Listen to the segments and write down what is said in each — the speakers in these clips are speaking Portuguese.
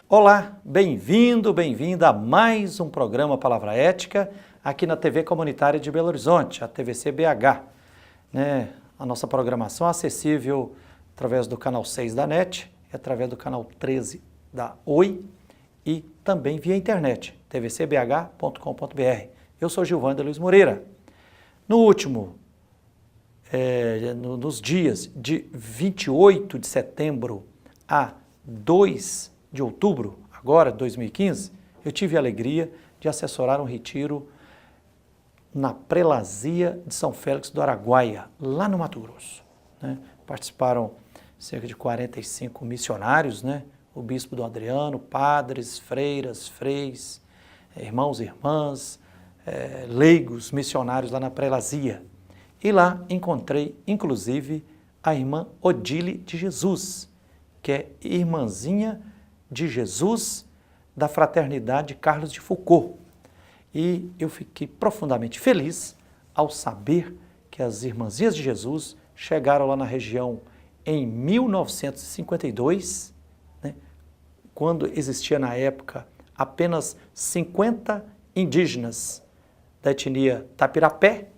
Olá, bem-vindo, bem-vinda a mais um programa Palavra Ética aqui na TV Comunitária de Belo Horizonte, a TVC BH. A nossa programação é acessível através do canal 6 da NET e através do canal 13 da Oi e também via internet, tvcbh.com.br. Eu sou Gilvander Luiz Moreira. Nos dias de 28 de setembro a 2 de outubro, agora, 2015, eu tive a alegria de assessorar um retiro na Prelazia de São Félix do Araguaia, lá no Mato Grosso. Participaram cerca de 45 missionários, o bispo Dom Adriano, padres, freiras, freis, irmãos e irmãs, leigos, missionários lá na Prelazia. E lá encontrei, inclusive, a irmã Odile de Jesus, que é irmãzinha de Jesus da Fraternidade Carlos de Foucauld. E eu fiquei profundamente feliz ao saber que as irmãzinhas de Jesus chegaram lá na região em 1952, quando existia na época apenas 50 indígenas da etnia Tapirapé,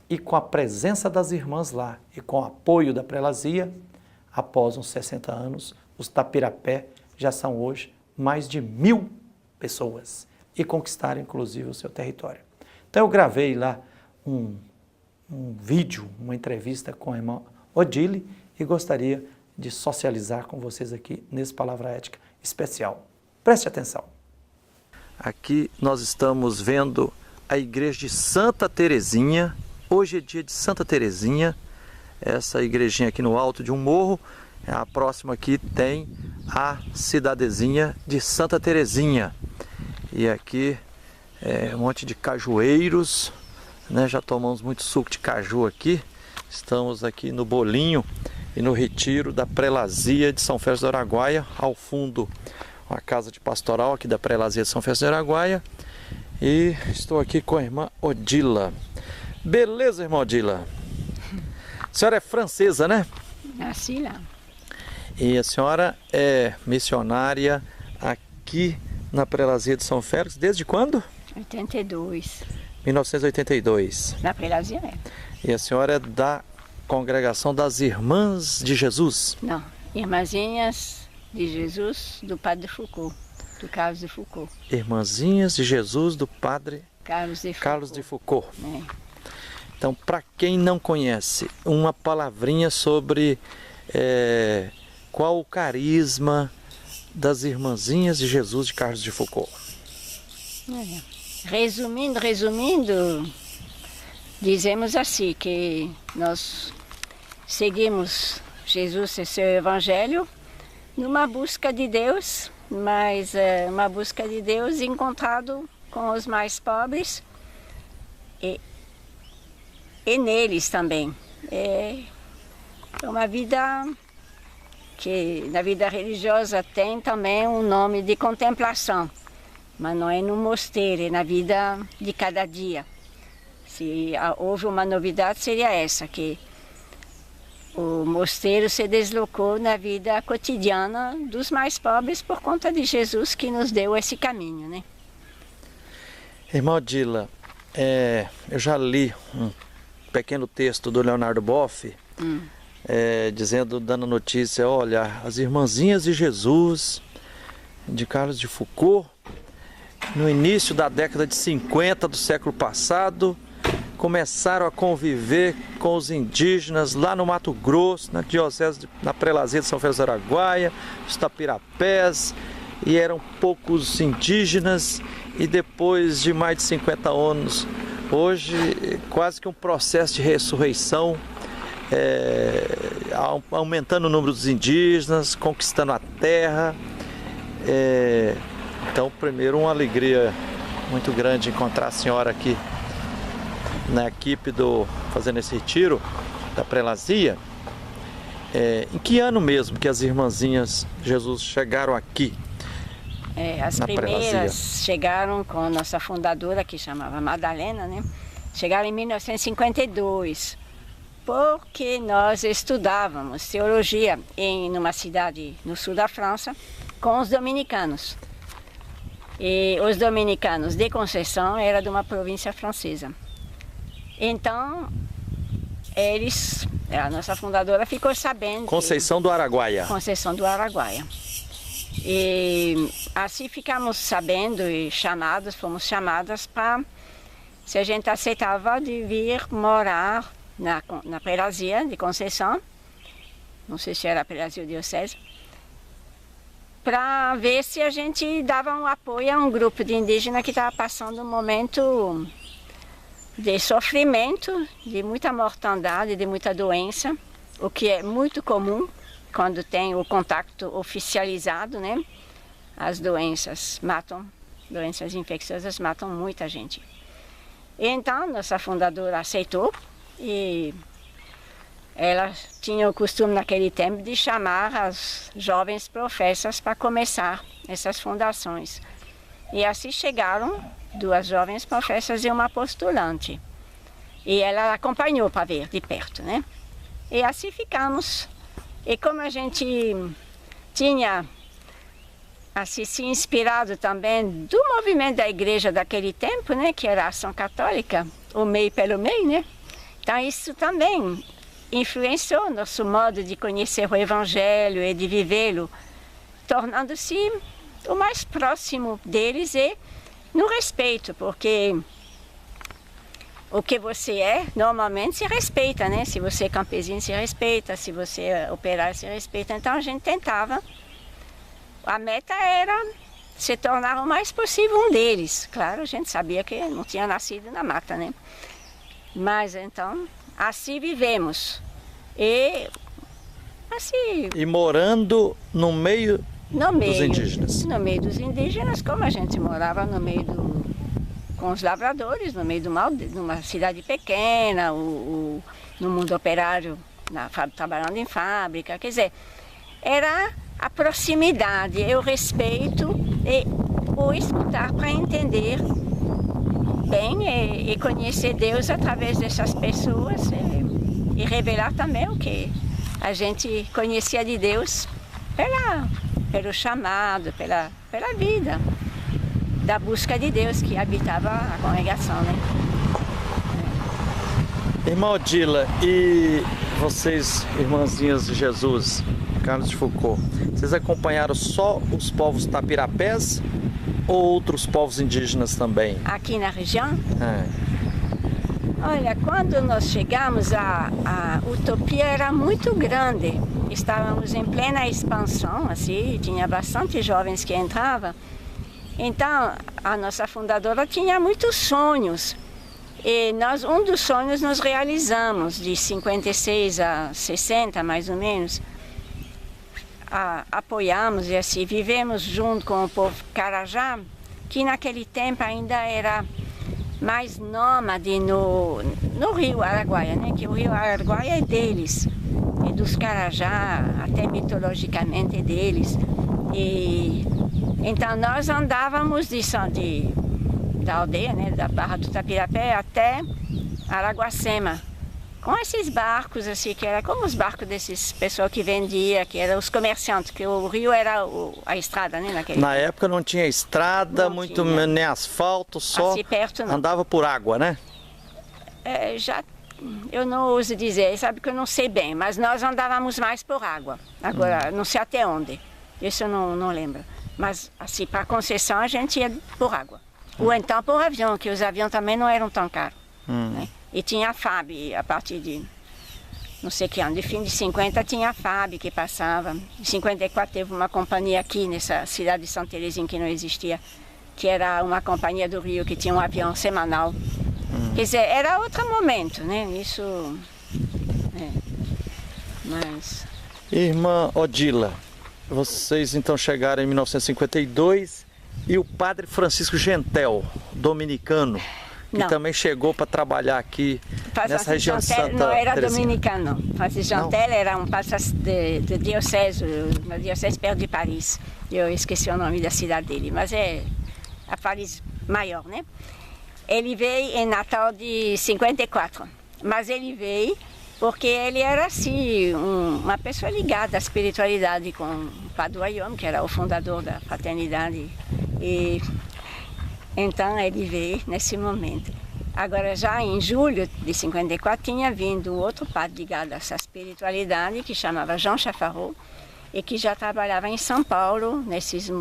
e com a presença das irmãs lá e com o apoio da Prelazia, após uns 60 anos, os Tapirapé já são hoje mais de 1.000 pessoas e conquistaram inclusive o seu território. Então eu gravei lá um vídeo, uma entrevista com a irmã Odile e gostaria de socializar com vocês aqui nesse Palavra Ética especial. Preste atenção. Aqui nós estamos vendo a igreja de Santa Terezinha. Hoje é dia de Santa Terezinha, essa igrejinha aqui no alto de um morro. A próxima aqui tem a cidadezinha de Santa Terezinha. E aqui um monte de cajueiros, já tomamos muito suco de caju aqui. Estamos aqui no bolinho e no retiro da Prelazia de São Félix do Araguaia. Ao fundo, uma casa de pastoral aqui da Prelazia de São Félix do Araguaia. E estou aqui com a irmã Odila. Beleza, irmã Odila? A senhora é francesa, né? Nasci lá. E a senhora é missionária aqui na Prelazia de São Félix desde quando? 82. 1982. Na Prelazia é. E a senhora é da congregação das Irmãs de Jesus? Não, Irmãzinhas de Jesus do Padre Foucauld, do Carlos de Foucauld. Irmãzinhas de Jesus do Padre Carlos de Foucauld. É. Então, para quem não conhece, uma palavrinha sobre qual o carisma das Irmãzinhas de Jesus de Carlos de Foucauld. Resumindo, dizemos assim que nós seguimos Jesus e seu Evangelho numa busca de Deus, mas uma busca de Deus encontrado com os mais pobres e neles também. É uma vida que na vida religiosa tem também um nome de contemplação, mas não é no mosteiro, é na vida de cada dia. Se houve uma novidade, seria essa, que o mosteiro se deslocou na vida cotidiana dos mais pobres por conta de Jesus que nos deu esse caminho, Irmã Odila, eu já li um pequeno texto do Leonardo Boff, dando notícia, olha, as Irmãzinhas de Jesus, de Carlos de Foucauld, no início da década de 50 do século passado, começaram a conviver com os indígenas lá no Mato Grosso, na diocese, na Prelazia de São Félix do Araguaia, os Tapirapés, e eram poucos indígenas, e depois de mais de 50 anos, hoje quase que um processo de ressurreição, aumentando o número dos indígenas, conquistando a terra. Então, primeiro, uma alegria muito grande encontrar a senhora aqui na equipe fazendo esse retiro da Prelazia. Em que ano mesmo que as Irmãzinhas de Jesus chegaram aqui? As primeiras chegaram com a nossa fundadora, que chamava Madalena, Chegaram em 1952. porque nós estudávamos teologia numa cidade no sul da França, com os dominicanos. E os dominicanos de Conceição era de uma província francesa. Então, a nossa fundadora ficou sabendo. Conceição do Araguaia. Conceição do Araguaia. E assim ficamos sabendo e fomos chamadas para se a gente aceitava de vir morar na prelazia de Conceição, não sei se era a prelazia ou diocese, para ver se a gente dava um apoio a um grupo de indígenas que estava passando um momento de sofrimento, de muita mortandade, de muita doença, o que é muito comum quando tem o contato oficializado, né? As doenças infecciosas matam muita gente. Então, nossa fundadora aceitou e ela tinha o costume naquele tempo de chamar as jovens professas para começar essas fundações. E assim chegaram 2 jovens professas e uma postulante. E ela acompanhou para ver de perto, né? E assim ficamos. E como a gente tinha assim, se inspirado também do movimento da igreja daquele tempo, né, que era a ação católica, o meio pelo meio, né? Então isso também influenciou nosso modo de conhecer o Evangelho e de vivê-lo, tornando-se o mais próximo deles e no respeito, porque o que você é, normalmente se respeita, né? Se você é campesino, se respeita, se você é operário, se respeita. Então a gente tentava. A meta era se tornar o mais possível um deles. Claro, a gente sabia que não tinha nascido na mata, né? Mas então, assim vivemos. E assim... E morando no meio dos indígenas. No meio dos indígenas, como a gente morava no meio com os lavradores, no meio de uma cidade pequena, no mundo operário, trabalhando em fábrica. Quer dizer, era a proximidade, o respeito e o escutar para entender bem e conhecer Deus através dessas pessoas e revelar também o que a gente conhecia de Deus pelo chamado, pela vida da busca de Deus que habitava a congregação, né? Irmã Odila, e vocês, irmãzinhas de Jesus, Carlos de Foucault, vocês acompanharam só os povos tapirapés ou outros povos indígenas também? Aqui na região? Olha, quando nós chegamos, a utopia era muito grande. Estávamos em plena expansão, assim, tinha bastante jovens que entravam. Então, a nossa fundadora tinha muitos sonhos. E um dos sonhos nós realizamos, de 56 a 60, mais ou menos. Apoiamos e assim, vivemos junto com o povo Carajá, que naquele tempo ainda era mais nômade no rio Araguaia, né? Que o rio Araguaia é deles, é dos Carajá, até mitologicamente é deles. E então nós andávamos da aldeia, né, da Barra do Tapirapé até Araguacema, com esses barcos assim, que era como os barcos desses pessoal que vendia, que eram os comerciantes, que o rio era a estrada, né, Na época não tinha estrada, nem asfalto, só assim, perto, não. Andava por água, né? Eu não uso dizer, sabe que eu não sei bem, mas nós andávamos mais por água. Agora, não sei até onde, isso eu não lembro. Mas assim, para Conceição a gente ia por água. Ou então por avião, que os aviões também não eram tão caros. Né? E tinha a FAB, a partir de, não sei que ano, de fim de 50 tinha a FAB que passava. Em 54 teve uma companhia aqui nessa cidade de Santa Terezinha que não existia, que era uma companhia do Rio que tinha um avião semanal. Quer dizer, era outro momento, né? Isso... Mas... Irmã Odila, vocês então chegaram em 1952 e o padre Francisco Gentel, dominicano, que também chegou para trabalhar aqui nessa região de Santa Terezinha. Não era dominicano, não. Francisco Gentel era um padre de diocese, uma diocese perto de Paris. Eu esqueci o nome da cidade dele, mas é a Paris maior, né? Ele veio em Natal de 54, mas ele veio Porque ele era assim, uma pessoa ligada à espiritualidade com o Padre Guillaume, que era o fundador da fraternidade. E então ele veio nesse momento. Agora já em julho de 54 tinha vindo outro padre ligado a essa espiritualidade, que chamava Jean Chafarot, e que já trabalhava em São Paulo, nesses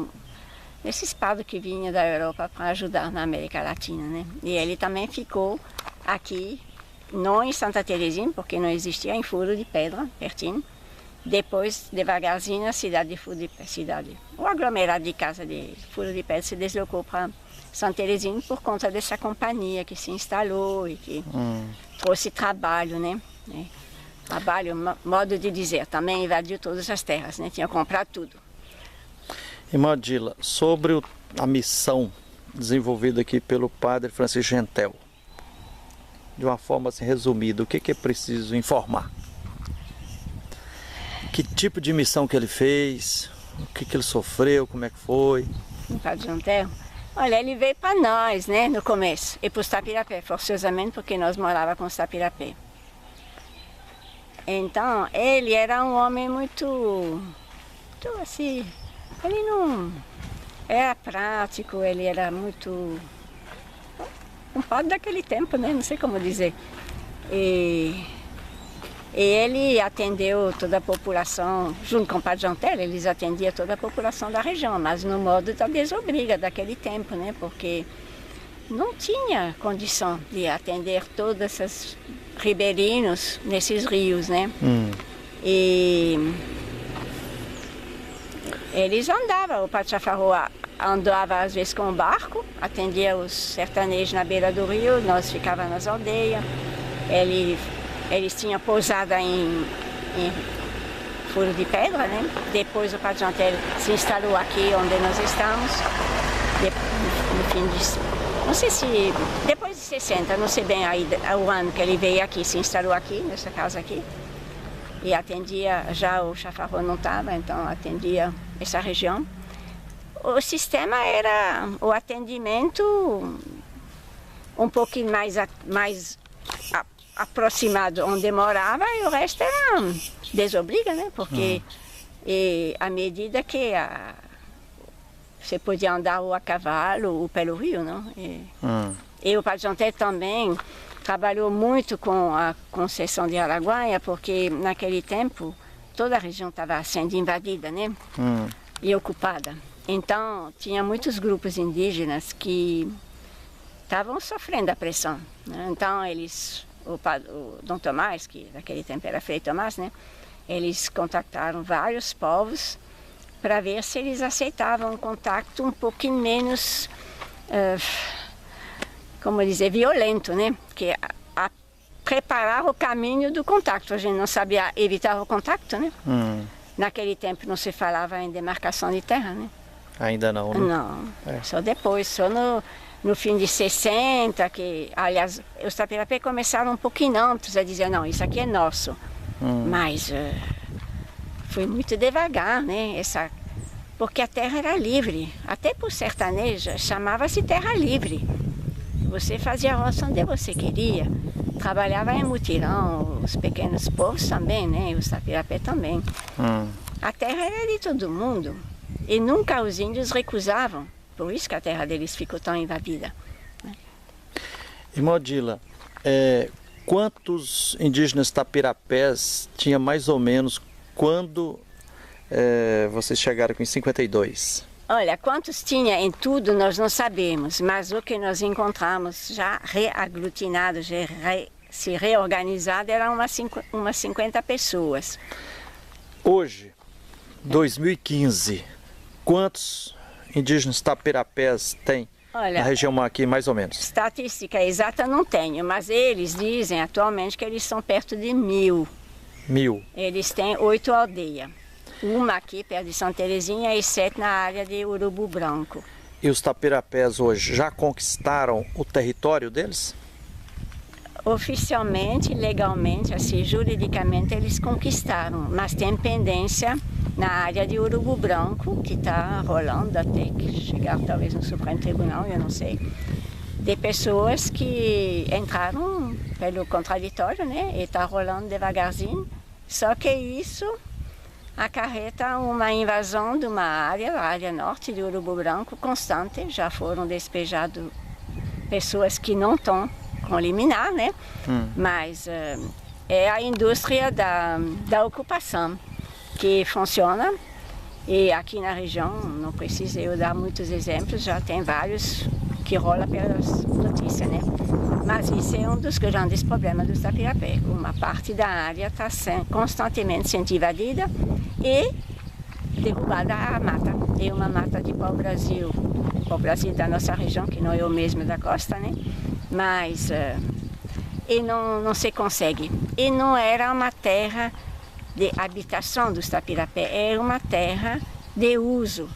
padres que vinham da Europa para ajudar na América Latina, né? E ele também ficou aqui, não em Santa Terezinha, porque não existia, em Furo de Pedra, pertinho. Depois, devagarzinho, a cidade de Furo de Pedra, o aglomerado de casa de Furo de Pedra se deslocou para Santa Terezinha por conta dessa companhia que se instalou e que trouxe trabalho, né? Trabalho, modo de dizer, também invadiu todas as terras, né? Tinha comprado tudo. Irmã Odila, sobre a missão desenvolvida aqui pelo Padre Francisco Gentel, de uma forma assim, resumida, o que é preciso informar? Que tipo de missão que ele fez, o que ele sofreu, como é que foi? O Padre Gentel? Olha, ele veio para nós, né, no começo, e para os Tapirapé, forçosamente, porque nós morávamos com os Tapirapé. Então, ele era um homem muito assim, ele não era prático, ele era muito um padre daquele tempo, né, não sei como dizer. E ele atendeu toda a população, junto com o Padre Gentel, eles atendiam toda a população da região, mas no modo da desobriga daquele tempo, né, porque não tinha condição de atender todos esses ribeirinhos nesses rios, né? E eles andavam, o Padre Chafarot andava às vezes com o barco, atendia os sertanejos na beira do rio, nós ficávamos nas aldeias. Eles tinham pousada em Furo de Pedra, né? Depois o Padre Gentel se instalou aqui onde nós estamos, no fim de... Não sei se, depois de 60, não sei bem aí, o ano que ele veio aqui, se instalou aqui, nessa casa aqui. E atendia, já o Chafarot não estava, então atendia essa região. O sistema era o atendimento um pouquinho mais aproximado onde morava e o resto era desobriga, né? Porque à medida que você podia andar ou a cavalo ou pelo rio, não? E o Padre Gentel também trabalhou muito com a concessão de Araguaia, porque naquele tempo toda a região estava sendo invadida, né? E ocupada. Então tinha muitos grupos indígenas que estavam sofrendo a pressão, né? Então o Dom Tomás, que naquele tempo era Frei Tomás, né? Eles contactaram vários povos para ver se eles aceitavam um contato um pouquinho menos, como dizer, violento, né? Que preparar o caminho do contato. A gente não sabia evitar o contato, né? Naquele tempo não se falava em demarcação de terra, né? Ainda não, né? Não, só depois, só no fim de 60, que, aliás, os Tapirapé começaram um pouquinho antes a dizer, não, isso aqui é nosso. Mas foi muito devagar, né? Porque a terra era livre. Até por sertaneja, chamava-se terra livre. Você fazia roça onde você queria. Trabalhava em mutirão, os pequenos povos também, né? Os Tapirapé também. A terra era de todo mundo. E nunca os índios recusavam. Por isso que a terra deles ficou tão invadida. Irmã Odila, quantos indígenas Tapirapés tinha mais ou menos quando vocês chegaram aqui em 52? Olha, quantos tinha em tudo nós não sabemos, mas o que nós encontramos já reaglutinado, se reorganizado, eram umas 50 pessoas. Hoje, 2015, quantos indígenas Tapirapés tem na região aqui, mais ou menos? Estatística exata não tenho, mas eles dizem atualmente que eles são perto de 1000. 1000? Eles têm 8 aldeias. Uma aqui perto de Santa Terezinha e 7 na área de Urubu Branco. E os Tapirapés hoje já conquistaram o território deles? Oficialmente, legalmente, assim, juridicamente eles conquistaram, mas tem pendência na área de Urubu Branco, que está rolando até que chegar talvez no Supremo Tribunal, eu não sei. de pessoas que entraram pelo contraditório, né? E está rolando devagarzinho. Só que isso acarreta uma invasão de uma área, a área norte de Urubu Branco, constante. Já foram despejadas pessoas que não estão com liminar, né? Mas é a indústria da ocupação que funciona. E aqui na região, não preciso eu dar muitos exemplos, já tem vários que rolam pelas notícias, né? Mas isso é um dos grandes problemas do Tapirapé. Uma parte da área está constantemente sendo invadida e derrubada a mata. É uma mata de pau-brasil da nossa região, que não é o mesmo da costa, né? Mas e não se consegue. E não era uma terra de habitação dos Tapirapé, era uma terra de uso,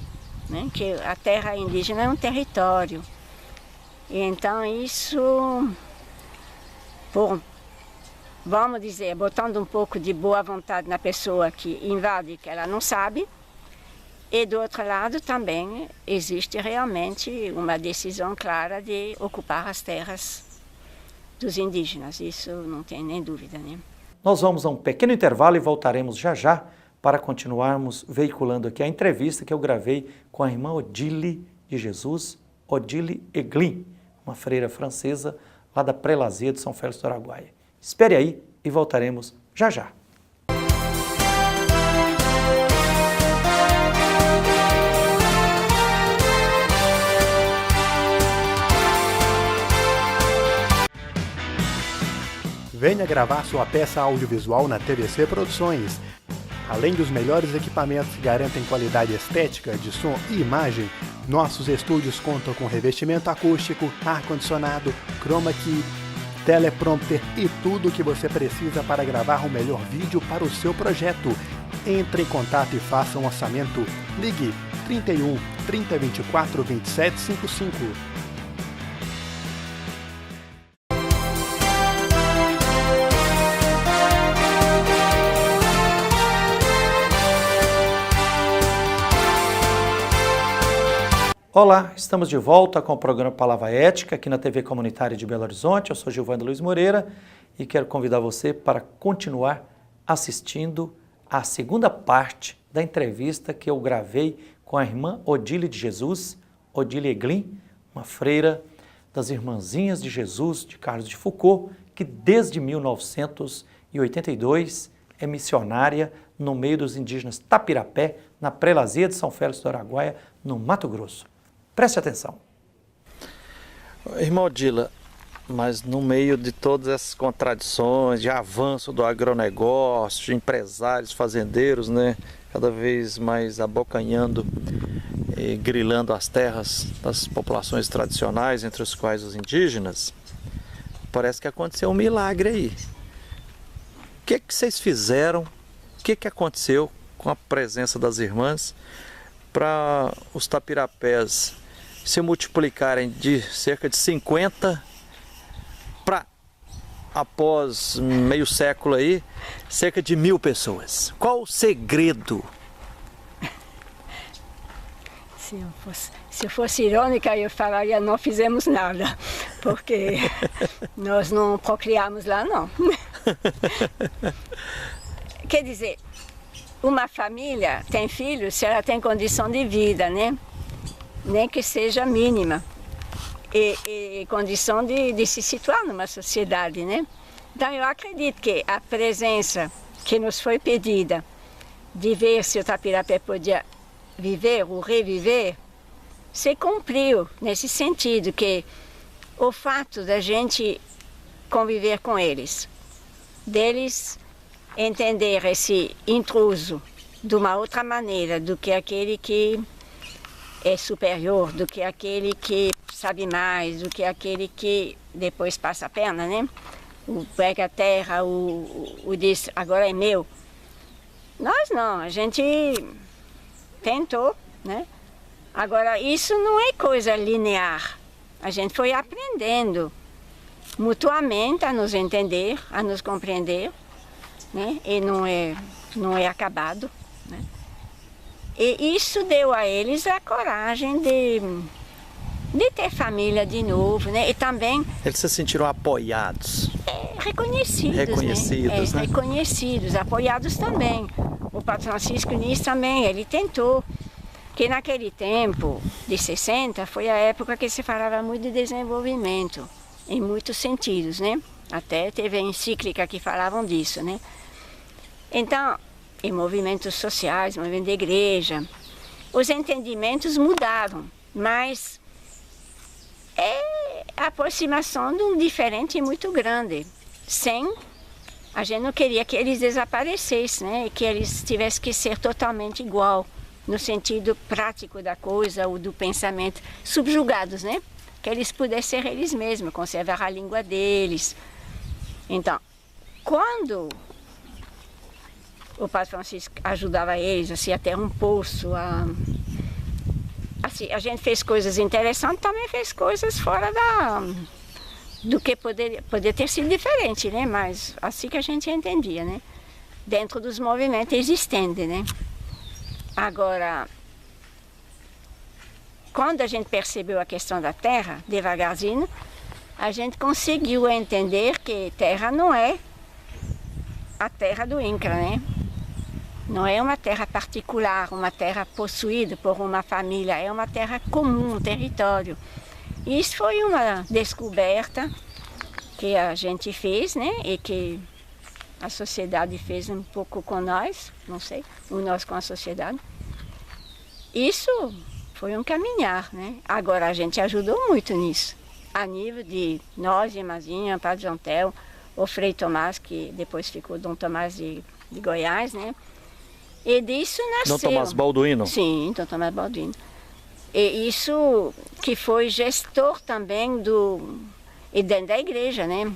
né? Que a terra indígena é um território. E então isso, vamos dizer, botando um pouco de boa vontade na pessoa que invade, que ela não sabe, e do outro lado também existe realmente uma decisão clara de ocupar as terras dos indígenas, isso não tem nem dúvida, né? Nós vamos a um pequeno intervalo e voltaremos já já para continuarmos veiculando aqui a entrevista que eu gravei com a irmã Odile de Jesus, Odile Eglin, uma freira francesa lá da Prelazia de São Félix do Araguaia. Espere aí e voltaremos já já. Venha gravar sua peça audiovisual na TVC Produções. Além dos melhores equipamentos que garantem qualidade estética de som e imagem, nossos estúdios contam com revestimento acústico, ar-condicionado, chroma key, teleprompter e tudo o que você precisa para gravar o melhor vídeo para o seu projeto. Entre em contato e faça um orçamento. Ligue 31 3024 2755. Olá, estamos de volta com o programa Palavra Ética aqui na TV Comunitária de Belo Horizonte. Eu sou Gilvando Luiz Moreira e quero convidar você para continuar assistindo a segunda parte da entrevista que eu gravei com a irmã Odile de Jesus, Odile Eglin, uma freira das Irmãzinhas de Jesus de Carlos de Foucauld, que desde 1982 é missionária no meio dos indígenas Tapirapé, na Prelazia de São Félix do Araguaia, no Mato Grosso. Preste atenção. Irmã Odila, mas no meio de todas essas contradições, de avanço do agronegócio, de empresários, fazendeiros, né, cada vez mais abocanhando e grilando as terras das populações tradicionais, entre as quais os indígenas, parece que aconteceu um milagre aí. O que vocês fizeram? O que aconteceu com a presença das irmãs para os tapirapés se multiplicarem de cerca de 50 para, após meio século aí, cerca de 1000 pessoas? Qual o segredo? Se eu fosse irônica, eu falaria não fizemos nada, porque nós não procriamos lá, não. Quer dizer, uma família tem filhos se ela tem condição de vida, né? Nem que seja mínima, e condição de se situar numa sociedade, né? Então eu acredito que a presença que nos foi pedida de ver se o Tapirapé podia viver ou reviver, se cumpriu nesse sentido, que o fato da gente conviver com eles, deles entender esse intruso de uma outra maneira do que aquele que é superior, do que aquele que sabe mais, do que aquele que depois passa a perna, né? O pega a terra, o diz, agora é meu. Nós não, a gente tentou, né? Agora, isso não é coisa linear. A gente foi aprendendo mutuamente a nos entender, a nos compreender, né? E não é acabado, né? E isso deu a eles a coragem de ter família de novo, né? E também Eles se sentiram apoiados. reconhecidos, Reconhecidos, né? Reconhecidos, apoiados também. O Padre Francisco nisso também, ele tentou. Que naquele tempo, de 60, foi a época que se falava muito de desenvolvimento, em muitos sentidos, né? Até teve a encíclica que falavam disso, né? Então, em movimentos sociais, movimento de igreja, os entendimentos mudaram, mas é a aproximação de um diferente muito grande. A gente não queria que eles desaparecessem, né? E que eles tivessem que ser totalmente igual, no sentido prático da coisa ou do pensamento, subjugados, né? Que eles pudessem ser eles mesmos, conservar a língua deles. Então, quando o Padre Francisco ajudava eles assim, a ter um poço, assim, a gente fez coisas interessantes, também fez coisas fora do que poderia ter sido diferente, né? Mas assim que a gente entendia, né? Dentro dos movimentos existentes, né? Agora, quando a gente percebeu a questão da terra, devagarzinho, a gente conseguiu entender que terra não é a terra do INCRA, né? Não é uma terra particular, uma terra possuída por uma família, é uma terra comum, um território. E isso foi uma descoberta que a gente fez, né? E que a sociedade fez um pouco com nós, não sei, nós com a sociedade. Isso foi um caminhar, né? Agora a gente ajudou muito nisso, a nível de nós, Irmãzinha, Padre João Tel, o Frei Tomás, que depois ficou Dom Tomás de Goiás, né? E disso nasceu... Dom Tomás Balduino? Sim, Dom Tomás Balduino. E isso que foi gestor também e dentro da igreja, né?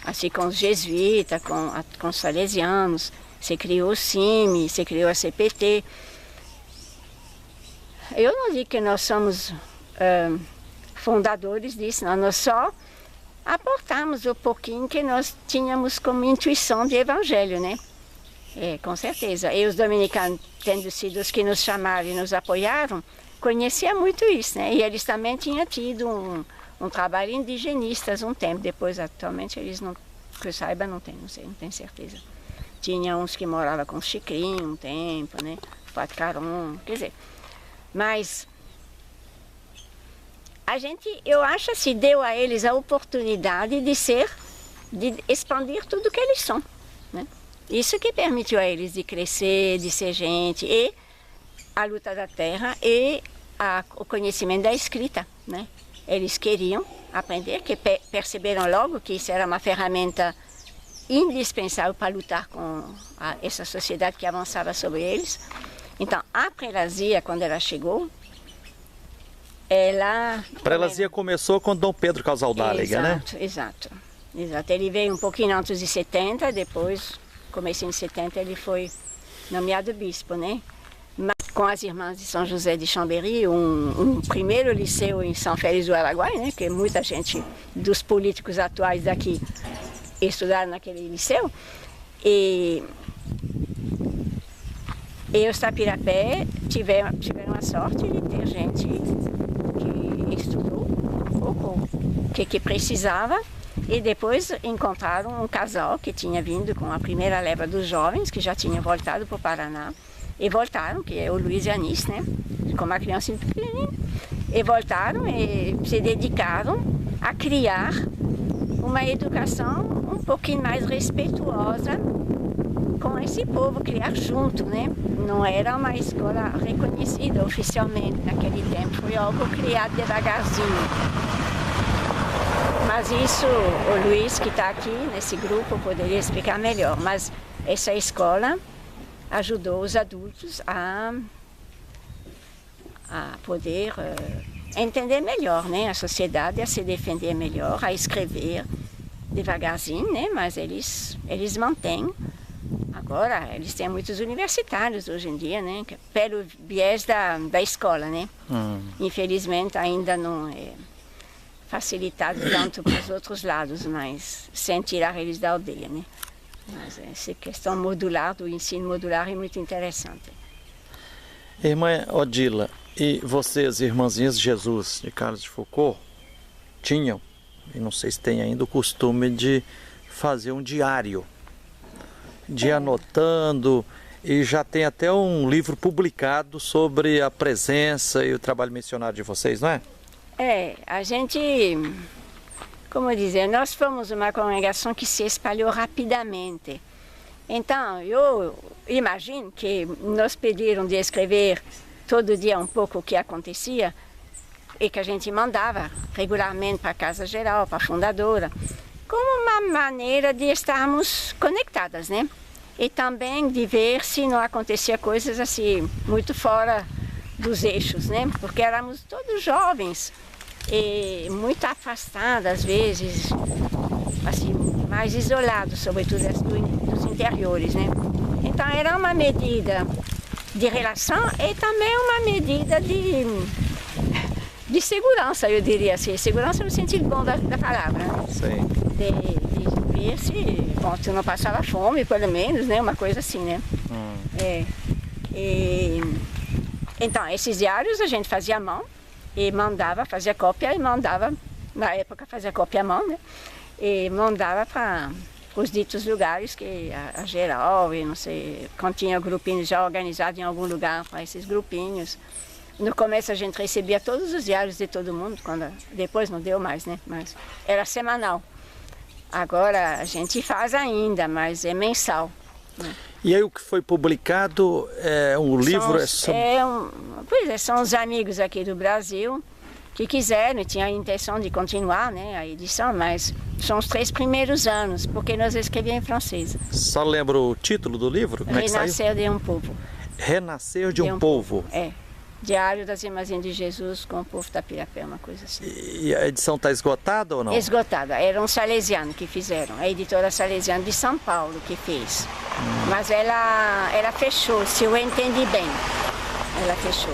Assim, com os jesuítas, com os salesianos, se criou o CIMI, se criou a CPT. Eu não digo que nós somos fundadores disso, não. Nós só aportamos o pouquinho que nós tínhamos como intuição de evangelho, né? Com certeza. E os dominicanos, tendo sido os que nos chamaram e nos apoiaram, conheciam muito isso, né? E eles também tinham tido um trabalho indigenistas um tempo, depois atualmente eles não, que eu saiba, não tem, não sei, não tenho certeza. Tinha uns que moravam com Chicrinho um tempo, né? Padre Caron, quer dizer, mas a gente, eu acho assim, deu a eles a oportunidade de expandir tudo que eles são, né? Isso que permitiu a eles de crescer, de ser gente, e a luta da terra e o conhecimento da escrita, né? Eles queriam aprender, que perceberam logo que isso era uma ferramenta indispensável para lutar com essa sociedade que avançava sobre eles. Então, a prelazia, quando ela chegou, ela... A prelazia começou com Dom Pedro Casaldáliga, né? Exato. Ele veio um pouquinho antes de 70, depois, começo de 70, ele foi nomeado bispo, né? Com as irmãs de São José de Chambéry, um primeiro liceu em São Félix do Araguaia, né, que muita gente dos políticos atuais daqui estudaram naquele liceu. E os Tapirapé tiveram a sorte de ter gente que estudou um pouco, que precisava, e depois encontraram um casal que tinha vindo com a primeira leva dos jovens, que já tinha voltado para o Paraná. E voltaram, que é o Luiz e a Anice, né? Com uma criança pequenininha. E voltaram e se dedicaram a criar uma educação um pouquinho mais respeituosa com esse povo, criar junto, né? Não era uma escola reconhecida oficialmente naquele tempo, foi algo criado devagarzinho. Mas isso, o Luiz, que está aqui nesse grupo, poderia explicar melhor. Mas essa escola ajudou os adultos a poder entender melhor, né, a sociedade, a se defender melhor, a escrever devagarzinho, né, mas eles mantêm. Agora, eles têm muitos universitários hoje em dia, né, pelo viés da escola, né. Infelizmente ainda não é facilitado tanto para os outros lados, mas sem tirar eles da aldeia, né. Mas essa questão modular, do ensino modular, é muito interessante. Irmã Odila, E vocês, irmãzinhas de Jesus de Carlos de Foucauld, tinham, e não sei se tem ainda, o costume de fazer um diário, de ir anotando, e já tem até um livro publicado sobre a presença e o trabalho missionário de vocês, não é? A gente, como dizer, nós fomos uma congregação que se espalhou rapidamente. Então, eu imagino que nos pediram de escrever todo dia um pouco o que acontecia e que a gente mandava regularmente para a Casa Geral, para a fundadora, como uma maneira de estarmos conectadas, né? E também de ver se não acontecia coisas assim, muito fora dos eixos, né? Porque éramos todos jovens e muito afastados, às vezes, assim, mais isolados, sobretudo dos interiores, né? Então era uma medida de relação e também uma medida de segurança, eu diria assim. Segurança no sentido bom da palavra, né? Sim. De ver se, bom, se não passava fome, pelo menos, né? Uma coisa assim, né? Então, esses diários a gente fazia à mão e mandava, fazia cópia e mandava, na época fazia cópia à mão, né? E mandava para os ditos lugares, que a geral, e não sei, quando tinha grupinhos já organizados em algum lugar para esses grupinhos. No começo a gente recebia todos os diários de todo mundo, depois não deu mais, né? Mas era semanal. Agora a gente faz ainda, mas é mensal, né? E aí o que foi publicado é um livro? São os amigos aqui do Brasil que quiseram e tinham a intenção de continuar, né, a edição, mas são os 3 primeiros anos, porque nós escrevíamos em francês. Só lembra o título do livro? Como é que saiu? Renascer de um povo. Renascer de um povo. Diário das Irmãzinhas de Jesus com o povo da Pirapé, uma coisa assim. E a edição está esgotada ou não? Esgotada. Era um salesiano que fizeram, a editora salesiana de São Paulo que fez. Mas ela fechou, se eu entendi bem. Ela fechou.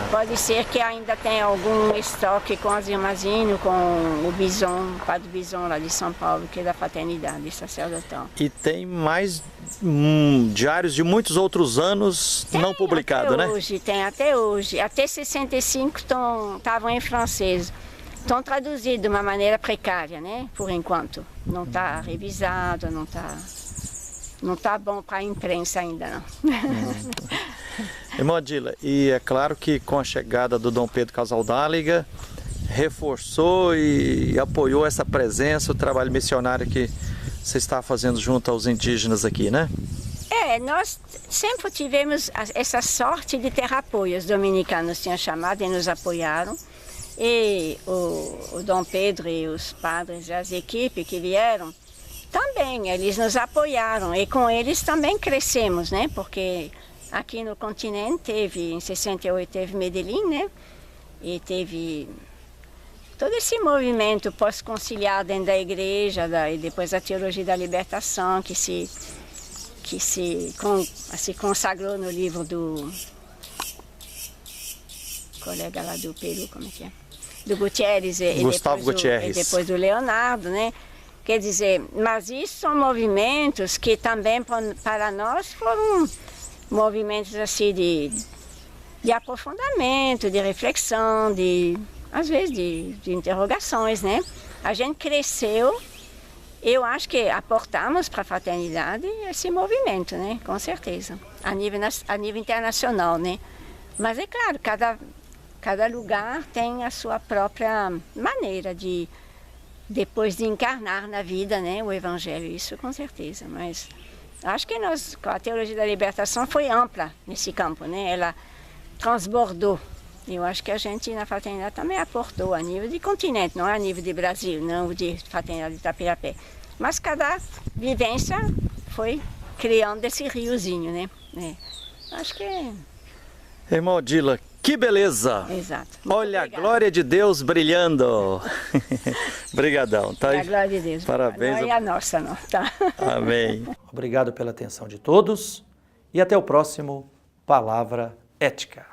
Pode ser que ainda tenha algum estoque com as irmãzinhas, com o Bison, o Padre Bison lá de São Paulo, que é da Fraternidade Sacerdotal. E tem mais diários de muitos outros anos não publicados, né? Tem até hoje. Até 65 estavam em francês. Estão traduzidos de uma maneira precária, né? Por enquanto. Não está revisado, não está bom para a imprensa ainda, não. Irmã Odila, e é claro que com a chegada do Dom Pedro Casaldáliga, reforçou e apoiou essa presença, o trabalho missionário que você está fazendo junto aos indígenas aqui, né? Nós sempre tivemos essa sorte de ter apoio. Os dominicanos tinham chamado e nos apoiaram. E o Dom Pedro e os padres e as equipes que vieram, também eles nos apoiaram. E com eles também crescemos, né? Porque aqui no continente em 68 teve Medellín, né? E teve todo esse movimento pós-conciliar dentro da igreja, e depois a teologia da libertação, que se consagrou no livro do colega lá do Peru, como é que é? Do Gutierrez Gustavo Gutierrez. E depois do Leonardo, né? Quer dizer, mas isso são movimentos que também para nós foram movimentos assim de aprofundamento, de reflexão, às vezes de interrogações, né? A gente cresceu, eu acho que aportamos para a fraternidade esse movimento, né? Com certeza, a nível internacional, né? Mas é claro, cada lugar tem a sua própria maneira depois de encarnar na vida, né? O Evangelho, isso com certeza, mas acho que a teologia da libertação foi ampla nesse campo, né? Ela transbordou. Eu acho que a gente na fraternidade também aportou a nível de continente, não a nível de Brasil, não de fraternidade de Itapirapé. Mas cada vivência foi criando esse riozinho, né? Acho que Irmã Odila, que beleza! Exato. Olha a glória de Deus brilhando. Obrigadão, tá? A glória de Deus. Parabéns. Não é a nossa, não, tá? Amém. Obrigado pela atenção de todos e até o próximo Palavra Ética.